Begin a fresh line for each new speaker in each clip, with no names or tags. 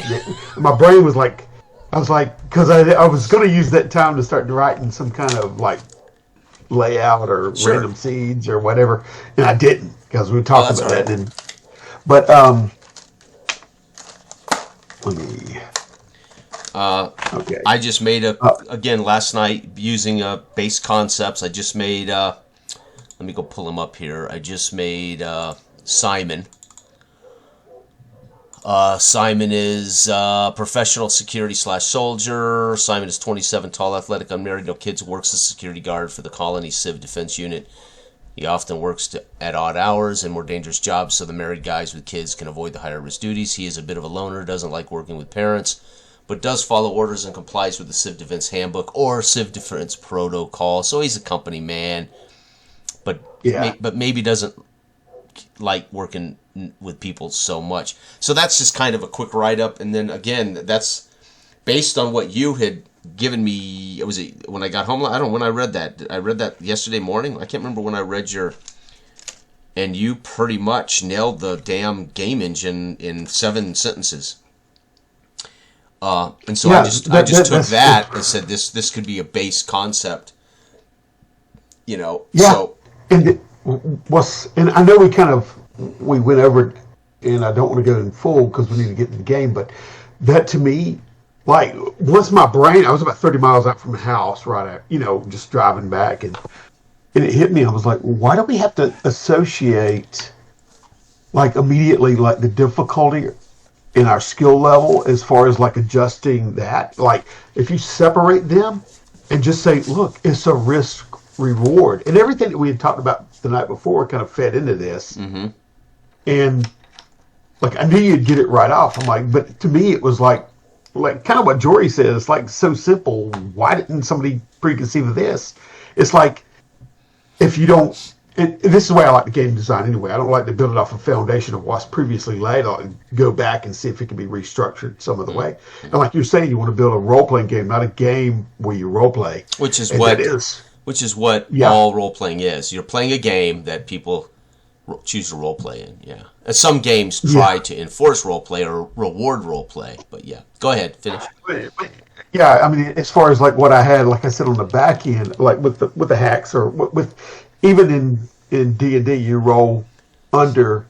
writing it. And my brain was like, I was like, because I was going to use that time to start writing some kind of like layout or
Sure.
random seeds or whatever, and I didn't because we
Oh,
talked
that's
about
all
that.
right.
And but let me. Okay.
I just made
Uh,
again last night using base concepts. I just made, let me go pull them up here. I just made Simon. Simon is professional security slash soldier. Simon is 27, tall, athletic, unmarried, no kids, works as a security guard for the colony civ defense unit. He often works at odd hours and more dangerous jobs so the married guys with kids can avoid the higher risk duties. He is a bit of a loner, doesn't like working with parents, but does follow orders and complies with the Civ Defense Handbook or Civ Defense Protocol. So he's a company man, but
yeah.
but maybe doesn't like working with people so much. So that's just kind of a quick write-up. And then, again, that's based on what you had given me. Was it when I got home? I don't know when I read that. I read that yesterday morning. I can't remember when I read your... And you pretty much nailed the damn game engine in 7 sentences. And so
Yeah,
I just took that and said this could be a base concept,
Yeah,
So
and and I know we went over it, and I don't want to go in full because we need to get in the game. But that to me, like once my brain, I was about 30 miles out from the house, right? Just driving back, and it hit me. I was like, why do we have to associate like immediately like the difficulty in our skill level as far as like adjusting that? Like if you separate them and just say, look, it's a risk reward, and everything that we had talked about the night before kind of fed into this.
mm-hmm.
And like I knew you'd get it right off. I'm like, but to me it was like kind of what Jory says. It's like so simple. Why didn't somebody preconceive of this? It's like if you don't. This is the way I like the game design anyway. I don't like to build it off a foundation of what's previously laid. I'll go back and see if it can be restructured some other way. And like you're saying, you want to build a role-playing game, not a game where you role-play.
Which is what
Yeah.
all role playing is. You're playing a game that people choose to role play in. Yeah, and some games try to enforce role play or reward role play. But yeah, go ahead, finish.
Yeah, I mean, as far as like what I had, like I said on the back end, like with the hacks or with even in D&D, you roll under,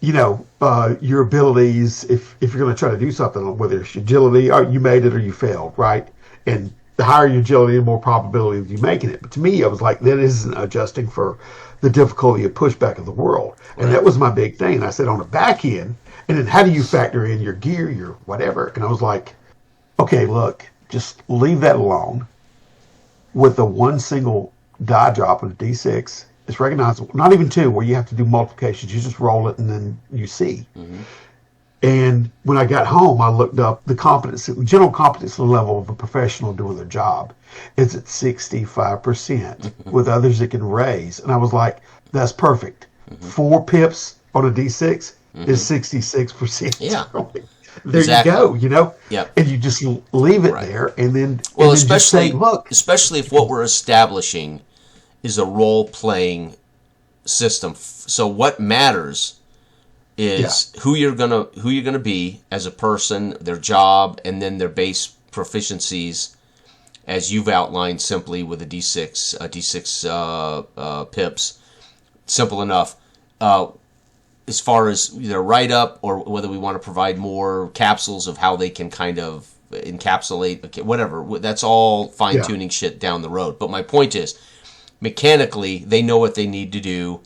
your abilities if you're going to try to do something, whether it's agility or you made it or you failed, right? And the higher your agility, the more probability of you making it. But to me, I was like, that isn't adjusting for the difficulty of pushback of the world. Right. And that was my big thing. And I said on the back end, and then how do you factor in your gear, your whatever? And I was like, okay, look, just leave that alone. With the one single die drop of a D6, it's recognizable. Not even 2, where you have to do multiplications. You just roll it and then you see. Mm-hmm. And when I got home, I looked up the general competency level of a professional doing their job. It's at 65%. With others, it can raise. And I was like, that's perfect. 4 pips on a D6 is 66%.
Yeah.
There you go,
Yep.
And you just leave it there, and then
especially
just say, look,
especially if what we're establishing is a role-playing system. So what matters is who you're gonna be as a person, their job, and then their base proficiencies, as you've outlined simply with a D6 pips. Simple enough. As far as either write-up or whether we want to provide more capsules of how they can kind of encapsulate, whatever. That's all fine-tuning shit down the road. But my point is, mechanically, they know what they need to do,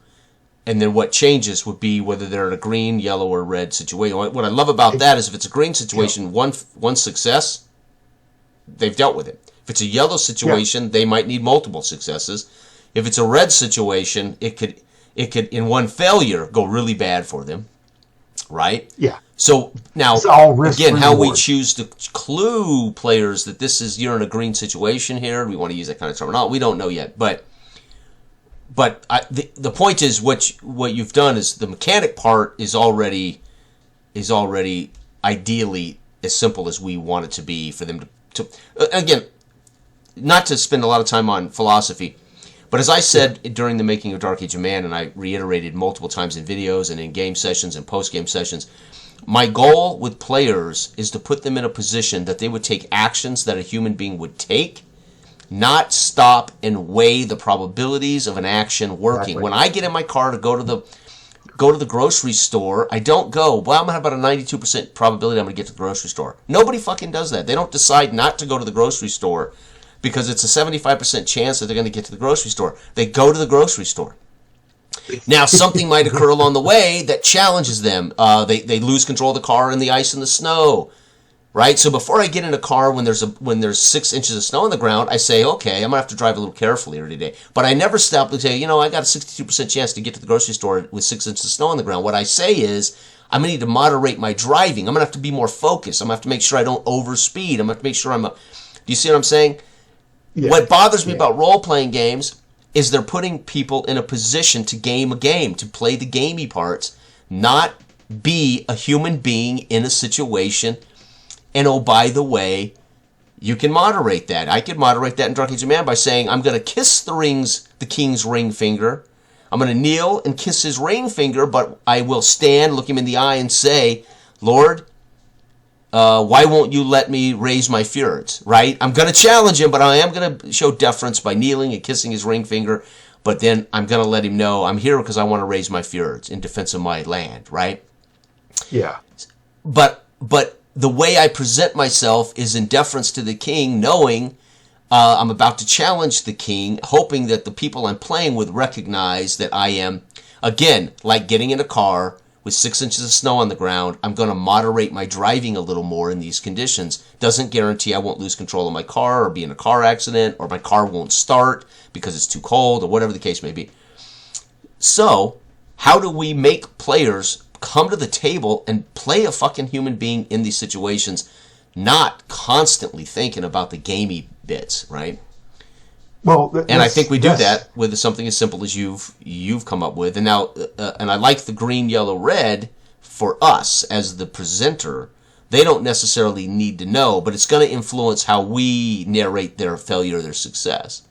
and then what changes would be whether they're in a green, yellow, or red situation. What I love about that is if it's a green situation, one success, they've dealt with it. If it's a yellow situation, they might need multiple successes. If it's a red situation, it could in one failure go really bad for them, right?
Yeah.
So now, again, how we choose to clue players that you're in a green situation here. We want to use that kind of terminology. We don't know yet, but the point is what you've done is the mechanic part is already ideally as simple as we want it to be for them to again, not to spend a lot of time on philosophy. But as I said during the making of Dark Age of Man, and I reiterated multiple times in videos and in game sessions and post-game sessions, My goal with players is to put them in a position that they would take actions that a human being would take, not stop and weigh the probabilities of an action working.
Exactly.
When I get in my car to go to the grocery store, I don't go, well, I'm going to have about a 92% probability I'm going to get to the grocery store. Nobody fucking does that. They don't decide not to go to the grocery store because it's a 75% chance that they're going to get to the grocery store. They go to the grocery store. Now, something might occur along the way that challenges them. They lose control of the car in the ice and the snow, right? So before I get in a car when there's 6 inches of snow on the ground, I say, okay, I'm going to have to drive a little carefully today. But I never stop and say, I got a 62% chance to get to the grocery store with 6 inches of snow on the ground. What I say is, I'm going to need to moderate my driving. I'm going to have to be more focused. I'm going to have to make sure I don't overspeed. I'm going to have to make sure do you see what I'm saying? Yeah. What bothers me about role-playing games is they're putting people in a position to game a game, to play the gamey parts, not be a human being in a situation. And oh, by the way, you can moderate that. I could moderate that in Dark Age of Man by saying, I'm going to kiss the king's ring finger. I'm going to kneel and kiss his ring finger, but I will stand, look him in the eye, and say, Lord, why won't you let me raise my fjords, right? I'm going to challenge him, but I am going to show deference by kneeling and kissing his ring finger. But then I'm going to let him know I'm here because I want to raise my fjords in defense of my land, right?
Yeah.
But the way I present myself is in deference to the king, knowing I'm about to challenge the king, hoping that the people I'm playing with recognize that I am, again, like getting in a car with 6 inches of snow on the ground. I'm going to moderate my driving a little more in these conditions. Doesn't guarantee I won't lose control of my car or be in a car accident or my car won't start because it's too cold or whatever the case may be. So, how do we make players come to the table and play a fucking human being in these situations, not constantly thinking about the gamey bits, right?
Well,
and I think we do that with something as simple as you've come up with. And now, and I like the green, yellow, red for us as the presenter. They don't necessarily need to know, but it's going to influence how we narrate their failure or their success.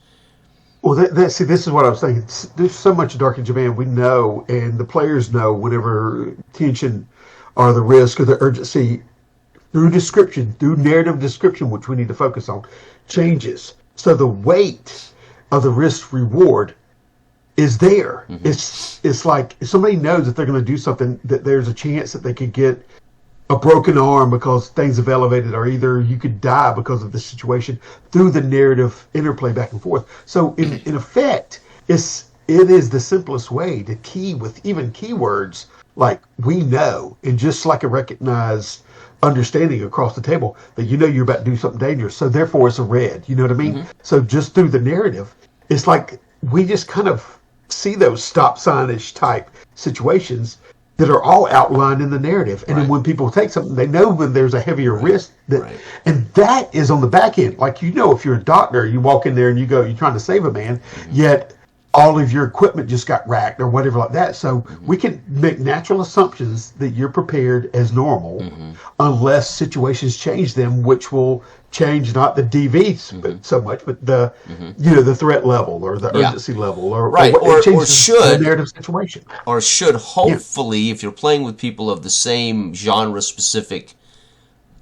Well, see, this is what I was thinking. There's so much Dark Age of Man we know, and the players know whenever tension or the risk or the urgency through description, through narrative description, which we need to focus on, changes. So the weight of the risk reward is there. Mm-hmm. It's like if somebody knows that they're going to do something, that there's a chance that they could get a broken arm because things have elevated, or either you could die because of the situation through the narrative interplay back and forth. So in effect, it is the simplest way to key with even keywords like we know, and just like a recognized understanding across the table that you're about to do something dangerous. So therefore it's a red. You know what I mean? Mm-hmm. So just through the narrative, it's like we just kind of see those stop signish type situations that are all outlined in the narrative. And then when people take something, they know when there's a heavier risk. And that is on the back end. Like, if you're a doctor, you walk in there and you're trying to save a man, yet all of your equipment just got racked or whatever like that. So we can make natural assumptions that you're prepared as normal unless situations change them, which will change not the DV so much, but the the threat level or the urgency level or should the narrative situation.
Or should hopefully, if you're playing with people of the same genre-specific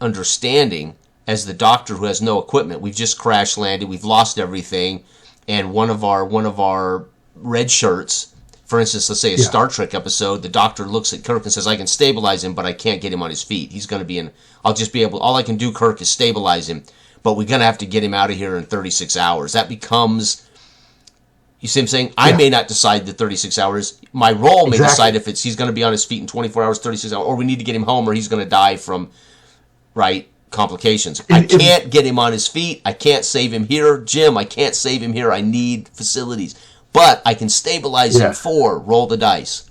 understanding as the doctor who has no equipment, we've just crash landed, we've lost everything. And one of our red shirts, for instance, let's say a Star Trek episode, the doctor looks at Kirk and says, I can stabilize him, but I can't get him on his feet. He's going to be all I can do, Kirk, is stabilize him, but we're going to have to get him out of here in 36 hours. That becomes, you see what I'm saying? I may not decide the 36 hours. My role may decide if he's going to be on his feet in 24 hours, 36 hours, or we need to get him home or he's going to die from, complications. I can't get him on his feet. I can't save him here. Jim, I can't save him here. I need facilities. But I can stabilize him roll the dice.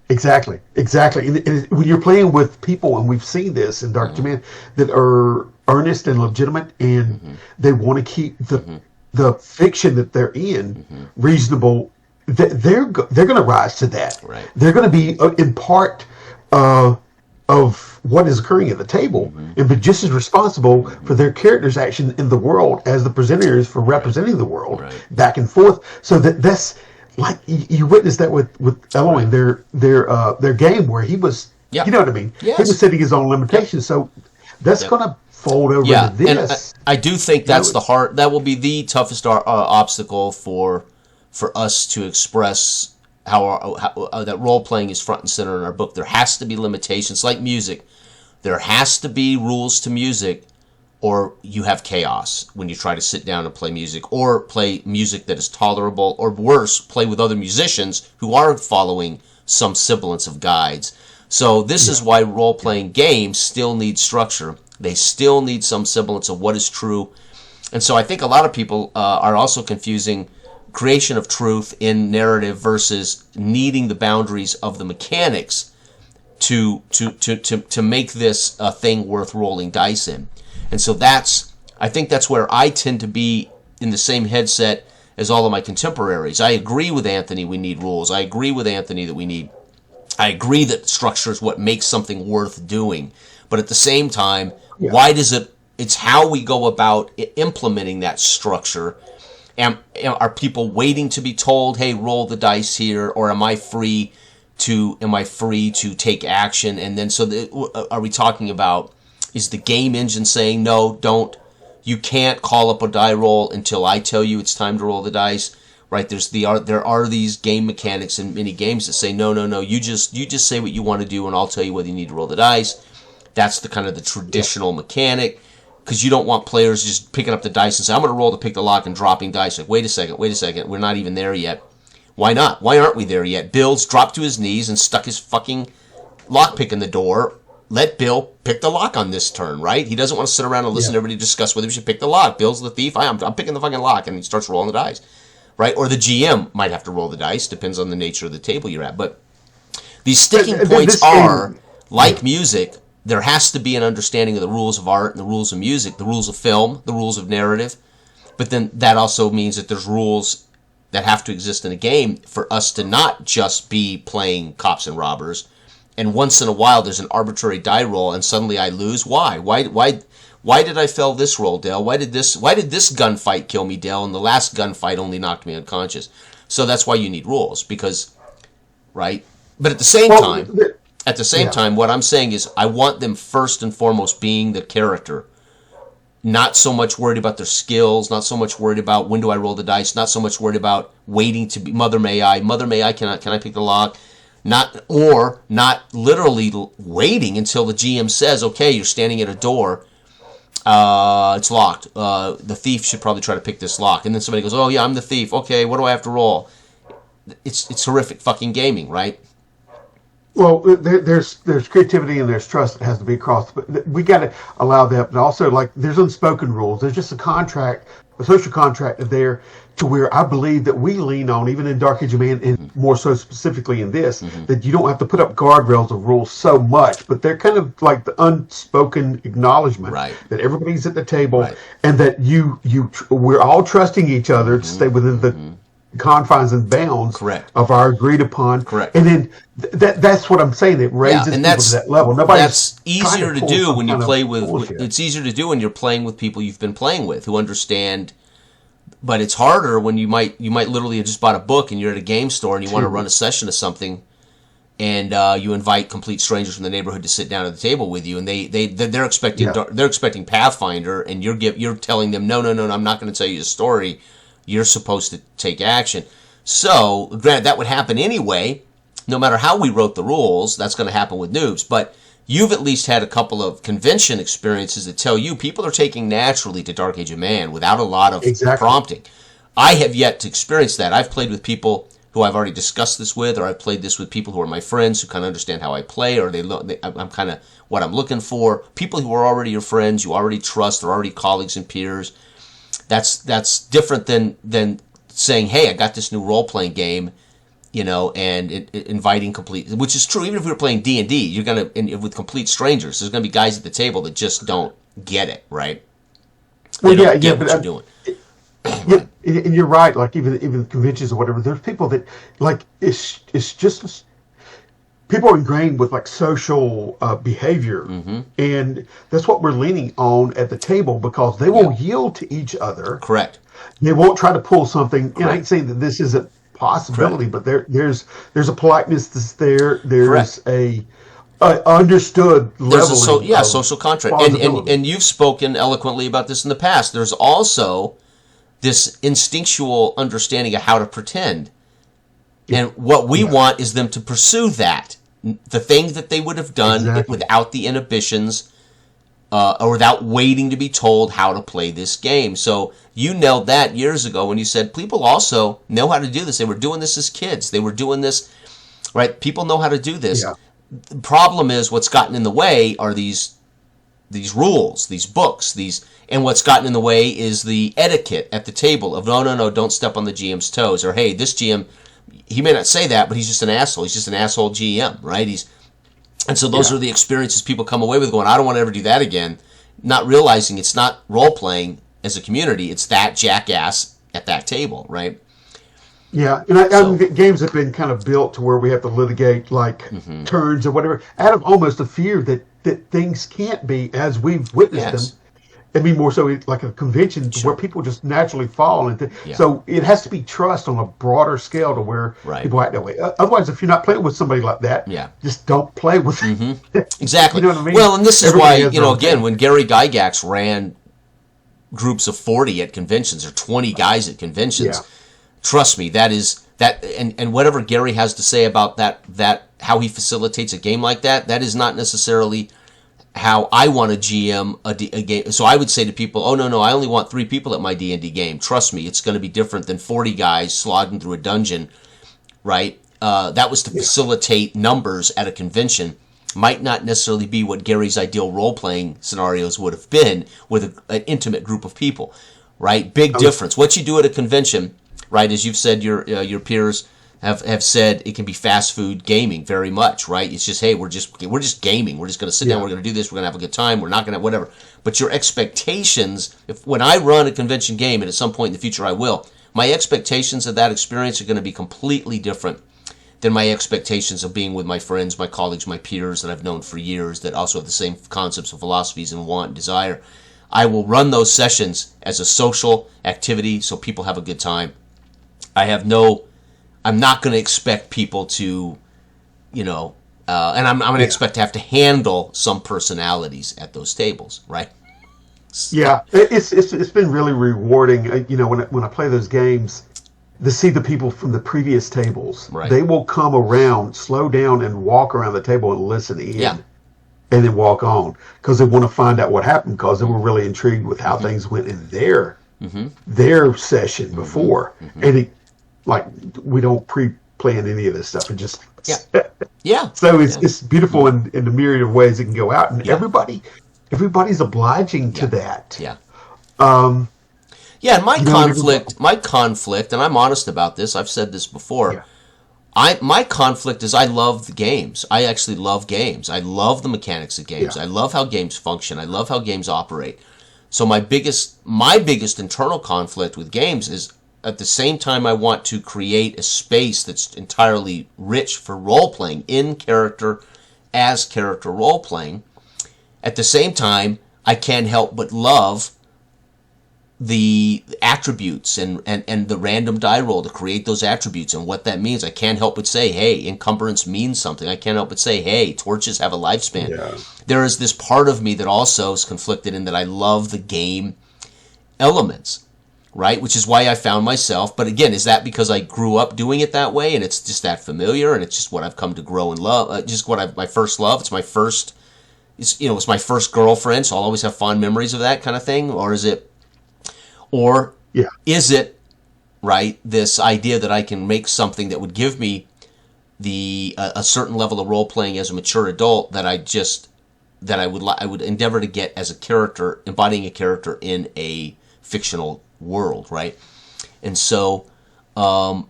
Exactly. And when you're playing with people, and we've seen this in Dark Age of Man, that are earnest and legitimate, and they want to keep the fiction that they're in reasonable, they're going to rise to that. Right. They're going to be in part of what is occurring at the table, and be just as responsible for their character's action in the world as the presenter is for representing the world back and forth. So that's like you witnessed that with Eloin, their game where he was
Yeah.
You know what I mean? He
Yes.
was setting his own limitations, so that's
Yep.
going to fold over
Yeah,
into
and
this.
I do think that's the hard. That will be the toughest obstacle for us to express how that role playing is front and center in our book. There has to be limitations, like music. There has to be rules to music, or you have chaos when you try to sit down and play music, or play music that is tolerable, or worse, play with other musicians who are following some semblance of guides. So this is why role-playing games still need structure. They still need some semblance of what is true. And so I think a lot of people are also confusing creation of truth in narrative versus needing the boundaries of the mechanics to make this a thing worth rolling dice in. And so I think that's where I tend to be in the same headset as all of my contemporaries. I agree with Anthony we need rules. I agree with Anthony that I agree that structure is what makes something worth doing. But at the same time, why does it's how we go about implementing that structure. And are people waiting to be told, hey, roll the dice here, or am I free to take action? And then are we talking about, is the game engine saying, no, you can't call up a die roll until I tell you it's time to roll the dice? Right, there are these game mechanics in many games that say, no, you just say what you want to do, and I'll tell you whether you need to roll the dice. That's the kind of the traditional mechanic, because you don't want players just picking up the dice and say, I'm going to roll to pick the lock and dropping dice. Like, wait a second, we're not even there yet. Why not? Why aren't we there yet? Bill's dropped to his knees and stuck his fucking lockpick in the door. Let Bill pick the lock on this turn, right? He doesn't want to sit around and listen to everybody discuss whether we should pick the lock. Bill's the thief. I'm picking the fucking lock, and he starts rolling the dice. Right? Or the GM might have to roll the dice, depends on the nature of the table you're at. But these sticking points are, like music, there has to be an understanding of the rules of art and the rules of music, the rules of film, the rules of narrative. But then that also means that there's rules that have to exist in a game for us to not just be playing cops and robbers. And once in a while there's an arbitrary die roll and suddenly I lose. Why? Why did I fail this roll, Dale? Why did this gunfight kill me, Dale? And the last gunfight only knocked me unconscious. So that's why you need rules, because, right? But at the same time, what I'm saying is I want them first and foremost being the character. Not so much worried about their skills, not so much worried about when do I roll the dice, not so much worried about waiting to be, Mother may I, can I pick the lock? Not literally waiting until the GM says, okay, you're standing at a door. It's locked. The thief should probably try to pick this lock. And then somebody goes, oh yeah, I'm the thief. Okay, what do I have to roll? It's horrific fucking gaming, right?
Well, there's creativity and there's trust that has to be crossed. But we got to allow that. But also, like, there's unspoken rules. There's just a social contract there to where I believe that we lean on, even in Dark Age of Man, and more so specifically in this, that you don't have to put up guardrails of rules so much, but they're kind of like the unspoken acknowledgement that everybody's at the table and that we're all trusting each other to stay within the confines and bounds of our agreed upon. And then that's what I'm saying. It raises people to that level.
That's easier to do when you play with. It's easier to do when you're playing with people you've been playing with who understand. But it's harder when you might literally have just bought a book and you're at a game store and you want to run a session of something, and you invite complete strangers from the neighborhood to sit down at the table with you, and they're expecting Pathfinder, and you're telling them no, I'm not going to tell you the story. You're supposed to take action. So, granted, that would happen anyway. No matter how we wrote the rules, that's going to happen with noobs. But you've at least had a couple of convention experiences that tell you people are taking naturally to Dark Age of Man without a lot of prompting. I have yet to experience that. I've played with people who I've already discussed this with, or I've played this with people who are my friends who kind of understand how I play, or I'm kind of what I'm looking for. People who are already your friends, you already trust, they're already colleagues and peers. That's different than saying, hey, I got this new role-playing game, and inviting complete, which is true. Even if we were playing D&D, you're going to, with complete strangers, there's going to be guys at the table that just don't get it, right? They don't get what you're doing.
Yeah, and you're right. Like even conventions or whatever, there's people that like it's just people are ingrained with like social behavior, and that's what we're leaning on at the table because they will yield to each other.
Correct.
They won't try to pull something. And I ain't saying that this isn't possibility, but there's a politeness that's there. There's a understood leveling.
Social contract,
plausibility.
and you've spoken eloquently about this in the past. There's also this instinctual understanding of how to pretend, and what we want is them to pursue that, the thing that they would have done without the inhibitions. Or without waiting to be told how to play this game. So you nailed that years ago when you said people also know how to do this. They were doing this as kids. They were doing this, right? People know how to do this.
Yeah.
The problem is what's gotten in the way are these rules, these books, and what's gotten in the way is the etiquette at the table of no, don't step on the GM's toes, or hey, this GM, he may not say that, but he's just an asshole. He's just an asshole GM, right? And so those are the experiences people come away with going, I don't want to ever do that again, not realizing it's not role-playing as a community, it's that jackass at that table, right?
Yeah, and games have been kind of built to where we have to litigate like turns or whatever, out of almost a fear that things can't be as we've witnessed them. I mean, more so like a convention where people just naturally fall into. So it has to be trust on a broader scale to where people act that way. Otherwise, if you're not playing with somebody like that, just don't play with them.
Exactly.
You know what I mean?
Well, and this is why, again, when Gary Gygax ran groups of 40 at conventions or 20 guys at conventions, trust me, and whatever Gary has to say about that how he facilitates a game like that is not necessarily how I want to GM a game. So I would say to people, oh, no, I only want 3 people at my D&D game. Trust me, it's going to be different than 40 guys slogging through a dungeon, right? That was to facilitate numbers at a convention. Might not necessarily be what Gary's ideal role-playing scenarios would have been with an intimate group of people, right? Big difference. What you do at a convention, right, as you've said, your peers have said it can be fast food gaming very much, right? It's just, hey, we're just gaming. We're just going to sit down. We're going to do this. We're going to have a good time. We're not going to whatever. But your expectations, when I run a convention game, and at some point in the future I will, my expectations of that experience are going to be completely different than my expectations of being with my friends, my colleagues, my peers that I've known for years that also have the same concepts and philosophies and want and desire. I will run those sessions as a social activity so people have a good time. I'm not going to expect people to, and I'm going to expect to have to handle some personalities at those tables, right?
Yeah, it's been really rewarding. When I play those games, to see the people from the previous tables, they will come around, slow down, and walk around the table and listen in, and then walk on because they want to find out what happened because they were really intrigued with how things went in their session before, and we don't pre-plan any of this stuff. It just So it's beautiful in the myriad of ways it can go out, and everybody's obliging to that. And
my conflict, and I'm honest about this. I've said this before. My conflict is I love the games. I actually love games. I love the mechanics of games. I love how games function. I love how games operate. So my biggest internal conflict with games is at the same time I want to create a space that's entirely rich for role-playing, in character, as character role-playing. At the same time, I can't help but love the attributes and the random die roll to create those attributes and what that means. I can't help but say, hey, encumbrance means something. I can't help but say, hey, torches have a lifespan. There is this part of me that also is conflicted in that I love the game elements, right? Which is why I found myself, but again, is that because I grew up doing it that way and it's just that familiar and it's just what I've come to grow and love, just my first love. It's my first, it's my first girlfriend, so I'll always have fond memories of that kind of thing. Or is it, right, this idea that I can make something that would give me a certain level of role playing as a mature adult that I would endeavor to get as a character, embodying a character in a fictional world, right? And so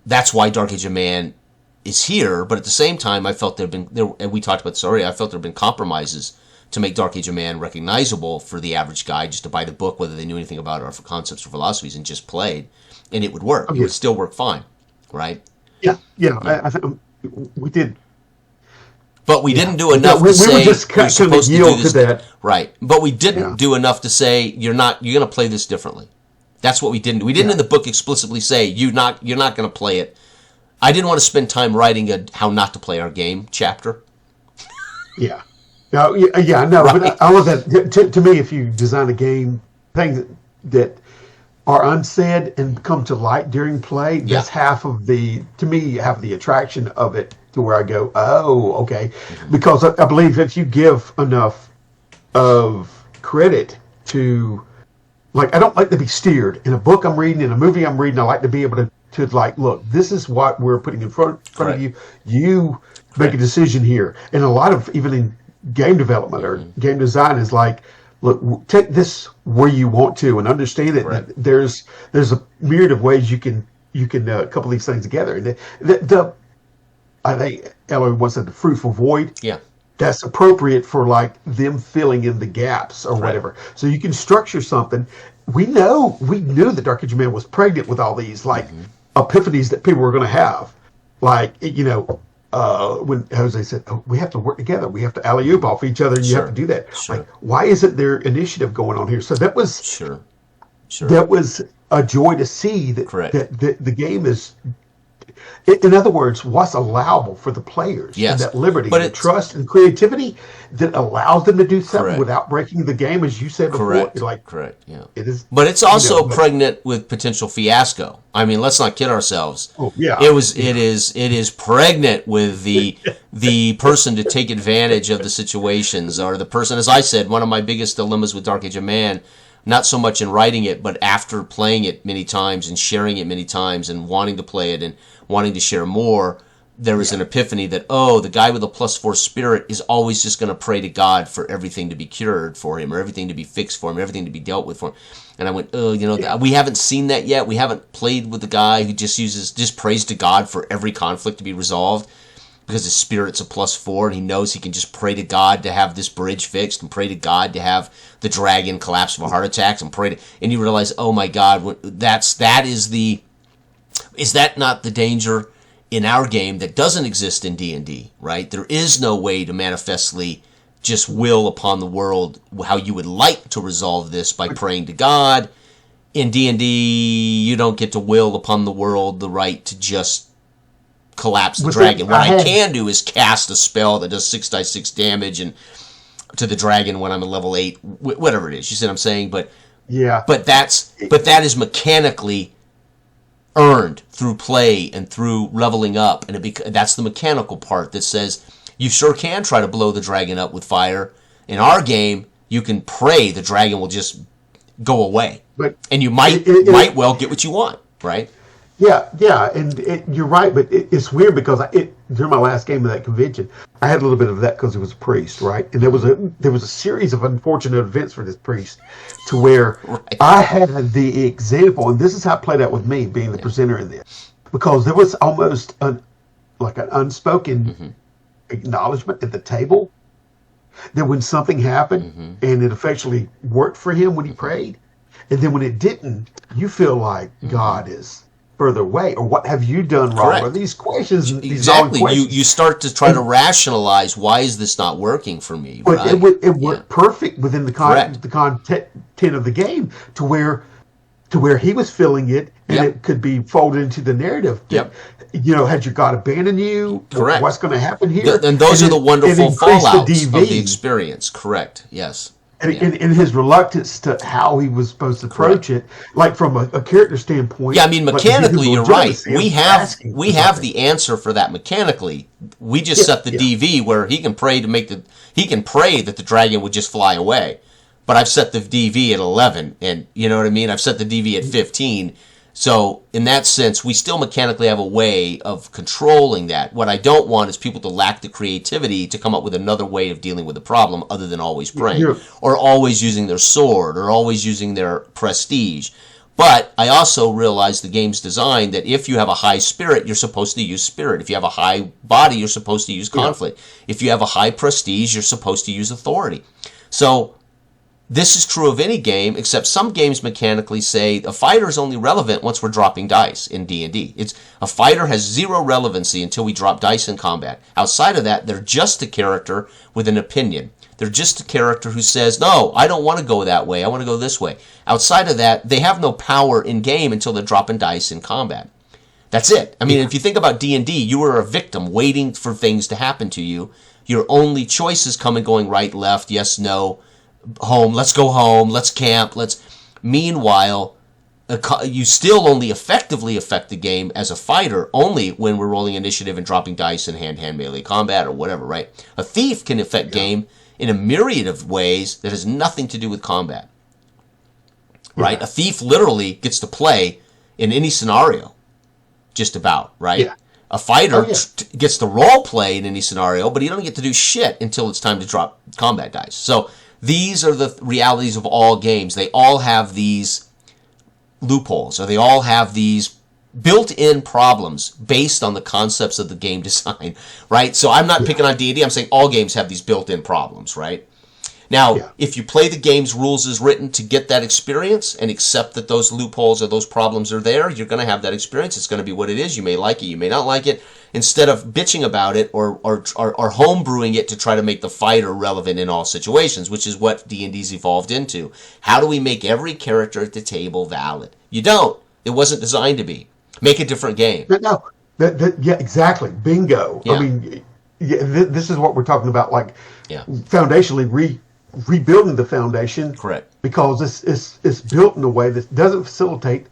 that's why Dark Age of Man is here. But at the same time, I felt and we talked about this already, I felt there have been compromises to make Dark Age of Man recognizable for the average guy just to buy the book, whether they knew anything about it or for concepts or philosophies, and just played, and it would work. It would still work fine, right?
I think we did.
But we didn't do enough to say
we were just kind of yield to that.
Right. But we didn't do enough to say you're going to play this differently. That's what we didn't do. We didn't in the book explicitly say you're not going to play it. I didn't want to spend time writing a how not to play our game chapter.
Yeah. No, yeah, no, but
right?
all of that, to me, if you design a game, things that are unsaid and come to light during play,
Yeah.
that's to me, half of the attraction of it to where I go, oh, okay.
Hmm.
Because I believe if you give enough of credit to, like, I don't like to be steered. In a book I'm reading, in a movie I'm reading, I like to be able to like, look, this is what we're putting in front of
Correct.
you. You make a
Correct.
decision here. And a lot of, even in game development or
Hmm.
game design, is like, look, take this where you want to, and understand it.
Correct.
That there's a myriad of ways you can couple these things together. And the I think Eller once said the fruitful void,
Yeah.
that's appropriate for like them filling in the gaps or
Correct.
whatever. So you can structure something. We knew that Dark Age Man was pregnant with all these like
Hmm.
epiphanies that people were going to have. Like, when Jose said, oh, we have to work together, we have to alley oop off each other, and you have to
Sure.
do that. Like,
Sure.
why isn't there initiative going on here? So that was
Sure. Sure.
that was a joy to see that
Correct.
that the game is, in other words, what's allowable for the players, and
Yes.
that liberty,
But
the
it's
trust and creativity that allows them to do something
correct.
without breaking the game, as you said before.
Correct.
Like,
Correct. Yeah.
it is,
But it's also
but
pregnant with potential fiasco. I mean, let's not kid ourselves.
oh yeah,
It is pregnant with the person to take advantage of the situations, or the person, as I said, one of my biggest dilemmas with Dark Age of Man, not so much in writing it, but after playing it many times and sharing it many times and wanting to play it and wanting to share more, there was
yeah,
an epiphany that, oh, the guy with a +4 spirit is always just going to pray to God for everything to be cured for him, or everything to be fixed for him, or everything to be dealt with for him. And I went, oh,
yeah.
we haven't seen that yet. We haven't played with the guy who just prays to God for every conflict to be resolved because his spirit's a +4 and he knows he can just pray to God to have this bridge fixed and pray to God to have the dragon collapse of a heart attack and you realize, oh my God, is that not the danger in our game that doesn't exist in D&D, right? There is no way to manifestly just will upon the world how you would like to resolve this by praying to God. In D&D, you don't get to will upon the world the right to just collapse the
Within,
dragon. What
I
I
had,
can do is cast a spell that does 6d6 damage and to the dragon when I'm at level 8, whatever it is. You see what I'm saying? But
yeah,
but that is mechanically earned through play and through leveling up, and that's the mechanical part that says you sure can try to blow the dragon up with fire. In our game, you can pray the dragon will just go away,
but
and you
it,
might well get what you want, right?
yeah, yeah, and you're right, but it's weird because during my last game of that convention, I had a little bit of that because it was a priest, right? And there was a series of unfortunate events for this priest, to where
Right.
I had the example, and this is how it played out with me being the presenter in this, because there was almost like an unspoken acknowledgement at the table that when something happened and it effectually worked for him when he prayed, and then when it didn't, you feel like God is further away, or what have you done wrong, or
Correct.
these questions, these gnawing
Exactly.
questions.
You start to try to rationalize, why is this not working for me,
But
right?
it
Yeah.
worked perfect within
Correct.
the content of the game, to where he was feeling it, and
Yep.
it could be folded into the narrative. That,
Yep.
had your God abandoned you?
Correct.
What's going to happen here?
And those are the
it
wonderful
increased the
fallouts of the
DV.
experience. Correct. Yes.
And,
Yeah.
and his reluctance to how he was supposed to
Correct.
approach it, like from a character standpoint.
Yeah, I mean,
like to give him
mechanically, you're right.
legitimacy,
We
I'm
have
asking
we
for
have
something.
the answer for that mechanically. We just
Yeah,
set the
yeah.
DV where he can pray that the dragon would just fly away. But I've set the DV at 11, and you know what I mean? I've set the DV at 15. So in that sense, we still mechanically have a way of controlling that. What I don't want is people to lack the creativity to come up with another way of dealing with the problem other than always praying,
You're-
or always using their sword, or always using their prestige. But I also realize the game's design that if you have a high spirit, you're supposed to use spirit. If you have a high body, you're supposed to use conflict. If you have a high prestige, you're supposed to use authority. So this is true of any game, except some games mechanically say a fighter is only relevant once we're dropping dice in D&D. It's a fighter has zero relevancy until we drop dice in combat. Outside of that, they're just a character with an opinion. They're just a character who says, no, I don't want to go that way. I want to go this way. Outside of that, they have no power in game until they're dropping dice in combat. That's it. I mean, if you think about D&D, you were a victim waiting for things to happen to you. your only choices come and going right, left, yes, no, home, let's go home, let's camp, let's... Meanwhile, you still only effectively affect the game as a fighter only when we're rolling initiative and dropping dice in hand-to-hand melee combat or whatever, right? A thief can affect game in a myriad of ways that has nothing to do with combat, right? A thief literally gets to play in any scenario, just about, right?
Yeah.
A fighter gets to role play in any scenario, but he doesn't get to do shit until it's time to drop combat dice. So these are the realities of all games. They all have these loopholes, or they all have these built-in problems based on the concepts of the game design, right? So I'm not picking on D&D. I'm saying all games have these built-in problems, right? Now, if you play the game's rules as written to get that experience and accept that those loopholes or those problems are there, you're going to have that experience. It's going to be what it is. You may like it, you may not like it. Instead of bitching about it or homebrewing it to try to make the fighter relevant in all situations, which is what D&D's evolved into. How do we make every character at the table valid? You don't. It wasn't designed to be. Make a different game.
No. Yeah, exactly. Bingo.
Yeah.
I mean, this is what we're talking about, like foundationally rebuilding the foundation.
Correct.
Because it's built in a way that doesn't facilitate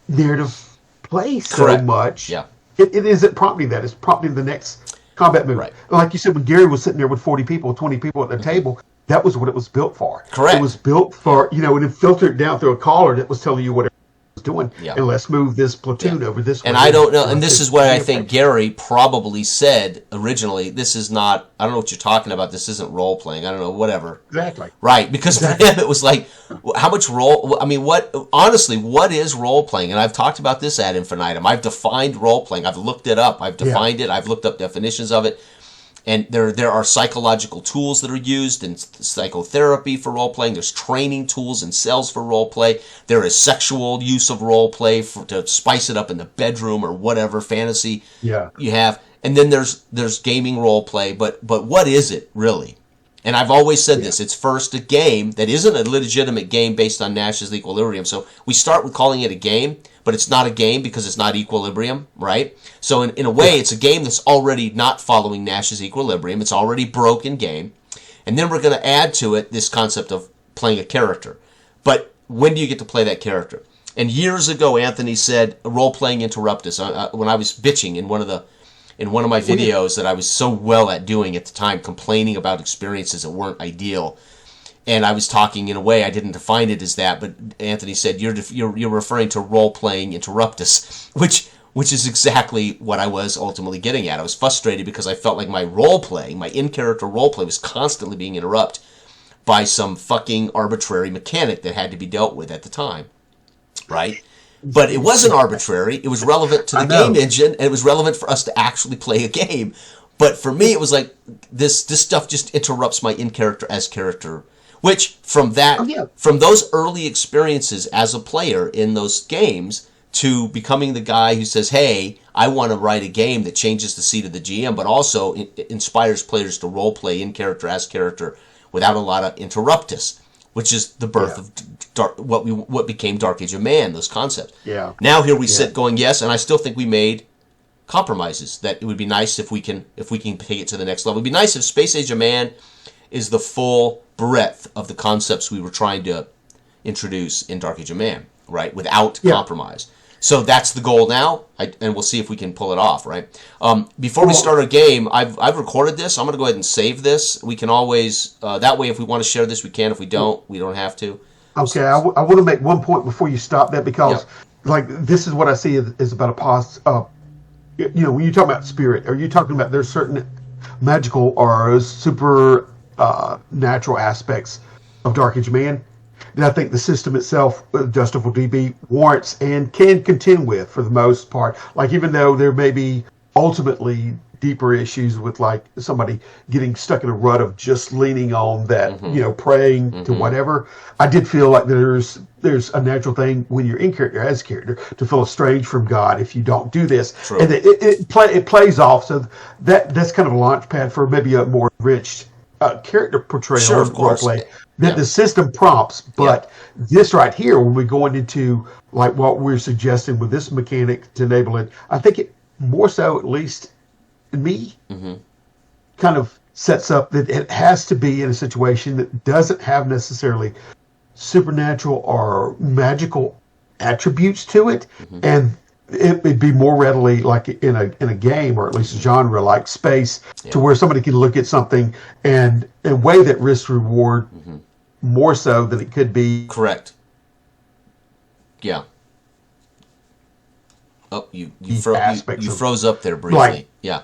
narrative play so much.
Yeah.
It isn't prompting that. It's prompting the next combat move.
Right.
Like you said, when Gary was sitting there with 40 people, 20 people at the table, that was what it was built for.
Correct.
It was built for, and it filtered down through a caller that was telling you what it was doing. Yeah. And let's move this platoon over this way.
And I don't know, and this is where I think Gary probably said originally, this is not, I don't know what you're talking about, this isn't role-playing, I don't know, whatever.
Exactly.
Right, because for him it was like, how much honestly, what is role-playing? And I've talked about this ad infinitum. I've defined role-playing, I've looked it up, I've defined it, I've looked up definitions of it. And there are psychological tools that are used in psychotherapy for role-playing. There's training tools and cells for role-play. There is sexual use of role-play to spice it up in the bedroom or whatever fantasy you have. And then there's gaming role-play. But what is it, really? And I've always said this. It's first a game that isn't a legitimate game based on Nash's equilibrium. So we start with calling it a game, but it's not a game because it's not equilibrium, right? So in a way, it's a game that's already not following Nash's equilibrium. It's already broken game. And then we're going to add to it this concept of playing a character. But when do you get to play that character? And years ago, Anthony said, role-playing interruptus. When I was bitching in one of my videos that I was so well at doing at the time, complaining about experiences that weren't ideal. And I was talking in a way I didn't define it as that, but Anthony said you're referring to role-playing interruptus, which is exactly what I was ultimately getting at. I was frustrated because I felt like my role-play, my in-character role-play, was constantly being interrupted by some fucking arbitrary mechanic that had to be dealt with at the time, right? But it wasn't arbitrary. It was relevant to the game engine, and it was relevant for us to actually play a game. But for me, it was like this stuff just interrupts my in-character as character. Which, from those early experiences as a player in those games, to becoming the guy who says, hey, I want to write a game that changes the seat of the GM, but also inspires players to role-play in-character as character without a lot of interruptus, which is the birth of what became Dark Age of Man, those concepts.
Yeah.
Now here we sit going, yes, and I still think we made compromises that it would be nice if we can take it to the next level. It would be nice if Space Age of Man is the full breadth of the concepts we were trying to introduce in Dark Age of Man, right? Without compromise. So that's the goal now, and we'll see if we can pull it off, right? Before we start our game, I've recorded this. I'm going to go ahead and save this. We can always, that way if we want to share this, we can. If we don't, we don't have to.
Okay, I want to make one point before you stop that, because like this is what I see is about a pause. When you talk about spirit, are you talking about there's certain magical or super natural aspects of Dark Age Man that I think the system itself, Adjustable DB, warrants and can contend with for the most part. Like, even though there may be ultimately deeper issues with like somebody getting stuck in a rut of just leaning on that, praying to whatever, I did feel like there's a natural thing when you're in character as a character to feel estranged from God if you don't do this. True. And it plays off, so that's kind of a launch pad for maybe a more enriched character portrayal of roleplay that the system prompts. But this right here, when we're going into like what we're suggesting with this mechanic to enable it, I think it more so, at least in me, kind of sets up that it has to be in a situation that doesn't have necessarily supernatural or magical attributes to it, and it'd be more readily like in a game, or at least a genre like space, to where somebody can look at something and weigh that risk reward more so than it could be.
Correct. Yeah. Oh, you froze up there briefly.
Like,
yeah.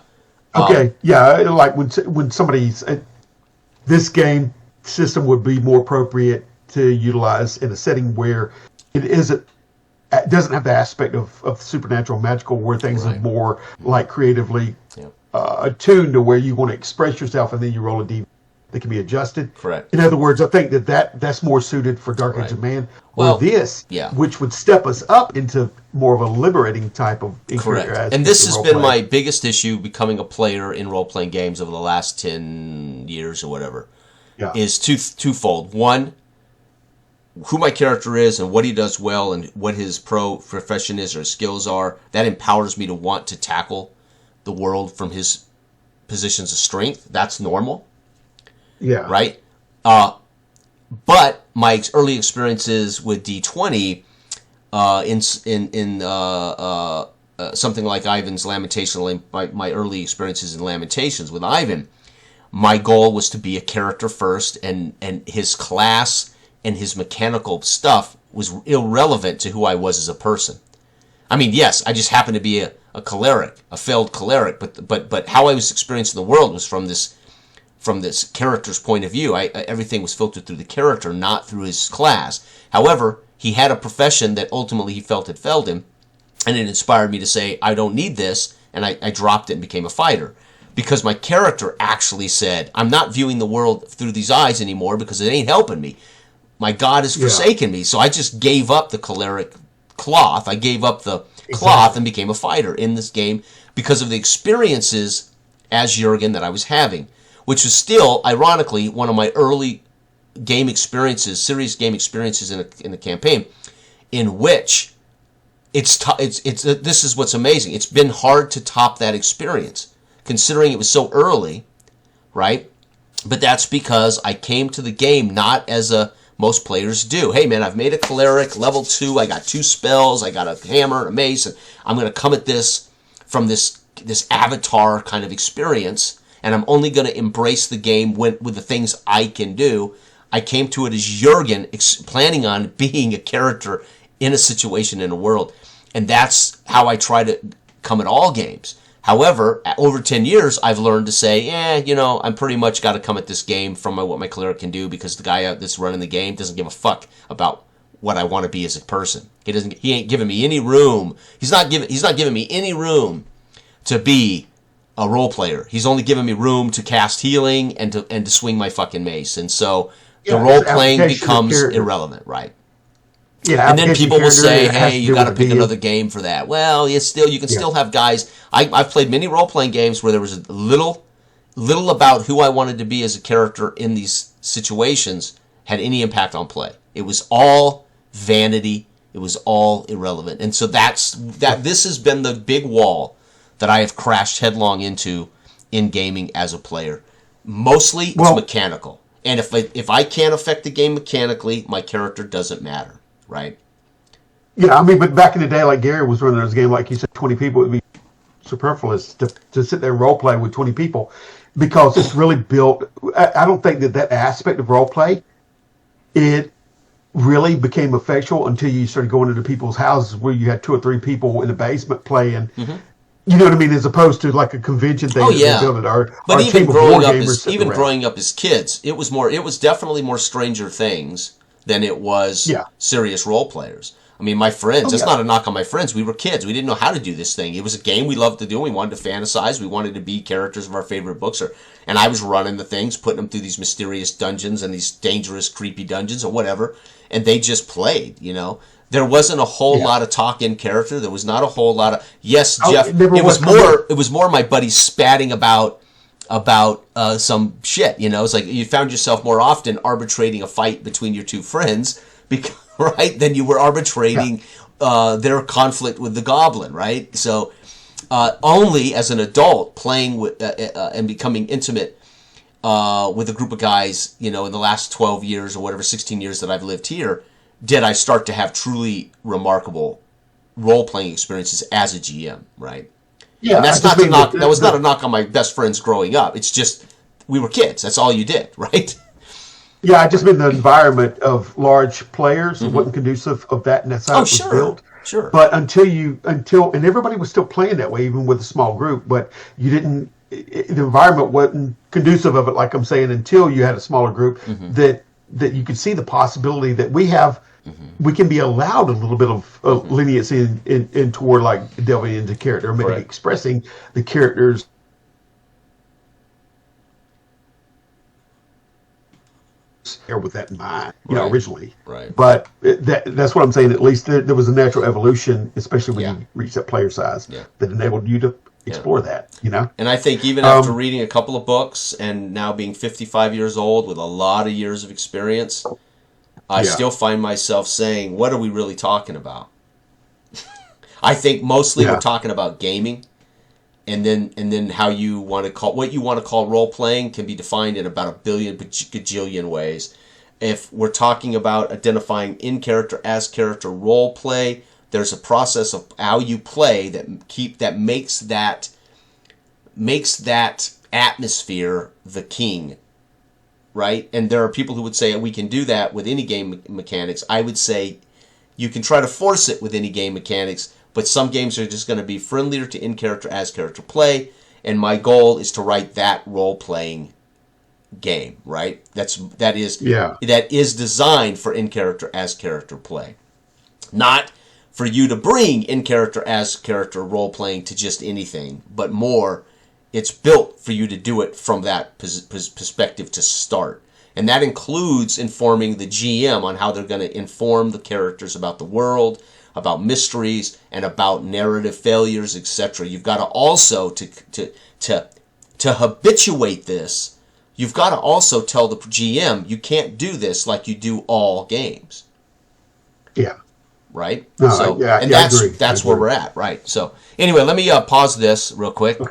Okay. Yeah. Like when somebody's this game system would be more appropriate to utilize in a setting where it doesn't have the aspect of supernatural magical, where things are more like creatively attuned to where you want to express yourself, and then you roll a D that can be adjusted.
Correct.
In other words, I think that's more suited for Dark Age of Man. Well, this, which would step us up into more of a liberating type of
correct. And this has been my biggest issue becoming a player in role-playing games over the last 10 years or whatever. Yeah. Is twofold. One, who my character is and what he does well and what his profession is or his skills are, that empowers me to want to tackle the world from his positions of strength. That's normal.
Yeah.
Right? But my early experiences with D20 in something like Ivan's Lamentation, my early experiences in Lamentations with Ivan, my goal was to be a character first, and his class and his mechanical stuff was irrelevant to who I was as a person. I mean, yes, I just happened to be a cleric, a failed cleric, but how I was experiencing the world was from this character's point of view. Everything was filtered through the character, not through his class. However, he had a profession that ultimately he felt had failed him, and it inspired me to say, I don't need this, and I dropped it and became a fighter. Because my character actually said, I'm not viewing the world through these eyes anymore because it ain't helping me. My God has forsaken me. So I just gave up the cleric cloth. I gave up the cloth and became a fighter in this game because of the experiences as Jurgen that I was having, which was still, ironically, one of my early game experiences, serious game experiences in a campaign, in which this is what's amazing. It's been hard to top that experience, considering it was so early, right? But that's because I came to the game not as most players do. Hey, man, I've made a cleric, level 2, I got 2 spells, I got a hammer and a mace, and I'm going to come at this from this avatar kind of experience, and I'm only going to embrace the game with the things I can do. I came to it as Jurgen, planning on being a character in a situation in a world. And that's how I try to come at all games. However, over 10 years, I've learned to say, I'm pretty much got to come at this game from what my cleric can do, because the guy that's running the game doesn't give a fuck about what I want to be as a person. He ain't giving me any room. He's not giving me any room to be a role player. He's only giving me room to cast healing and to swing my fucking mace. And so the role playing becomes irrelevant, right?
Yeah,
and then people will say, "Hey, you got to pick another game for that." Well, you can still have guys. I've played many role playing games where there was a little about who I wanted to be as a character in these situations had any impact on play. It was all vanity. It was all irrelevant. And so this has been the big wall that I have crashed headlong into in gaming as a player. Mostly it's mechanical. And if I can't affect the game mechanically, my character doesn't matter. Right.
Yeah, I mean, but back in the day, like Gary was running this game, like you said, 20 people, it would be superfluous to sit there and role play with 20 people, because it's really built. I don't think that aspect of role play, it really became effectual until you started going into people's houses where you had 2 or 3 people in the basement playing. Mm-hmm. You know what I mean? As opposed to like a convention thing.
Oh yeah. But even growing up as kids, it was definitely more Stranger Things than it was serious role players. I mean, my friends, that's not a knock on my friends. We were kids. We didn't know how to do this thing. It was a game we loved to do. We wanted to fantasize. We wanted to be characters of our favorite books. And I was running the things, putting them through these mysterious dungeons and these dangerous, creepy dungeons or whatever. And they just played, There wasn't a whole lot of talk in character. There was not a whole lot of... Yes, Jeff, it was more my buddies spatting about some shit, It's like you found yourself more often arbitrating a fight between your 2 friends, right? Than you were arbitrating their conflict with the goblin, right? So only as an adult playing with and becoming intimate with a group of guys, in the last 12 years or whatever, 16 years that I've lived here, did I start to have truly remarkable role-playing experiences as a GM, right?
Yeah,
and that's not to knock. That was not a knock on my best friends growing up. It's just we were kids. That's all you did, right?
Yeah, I just mean the environment of large players wasn't conducive of that, and that's how it was built.
Sure.
But until and everybody was still playing that way, even with a small group. But you didn't. The environment wasn't conducive of it, like I'm saying, until you had a smaller group that you could see the possibility that we have. We can be allowed a little bit of leniency in toward like delving into character, or maybe expressing the characters. With that in mind, originally.
Right.
But that's what I'm saying. At least there was a natural evolution, especially when you reach that player size, that enabled you to explore that.
And I think even after reading a couple of books and now being 55 years old with a lot of years of experience, I still find myself saying, "What are we really talking about?" I think mostly we're talking about gaming. And then how you want to call what you want to call role playing can be defined in about a billion gajillion ways. If we're talking about identifying in character as character role play, there's a process of how you play that makes that atmosphere the king, right? And there are people who would say we can do that with any game mechanics. I would say you can try to force it with any game mechanics. But some games are just going to be friendlier to in-character as character play, and my goal is to write that role-playing game, right? That is designed for in-character as character play, not for you to bring in-character as character role-playing to just anything, but more, it's built for you to do it from that perspective to start. And that includes informing the GM on how they're going to inform the characters about the world, about mysteries, and about narrative failures, etc. You've got to also to habituate this. You've got to also tell the GM you can't do this like you do all games.
Yeah.
Right.
No,
that's where we're at. Right. So anyway, let me pause this real quick.
Okay.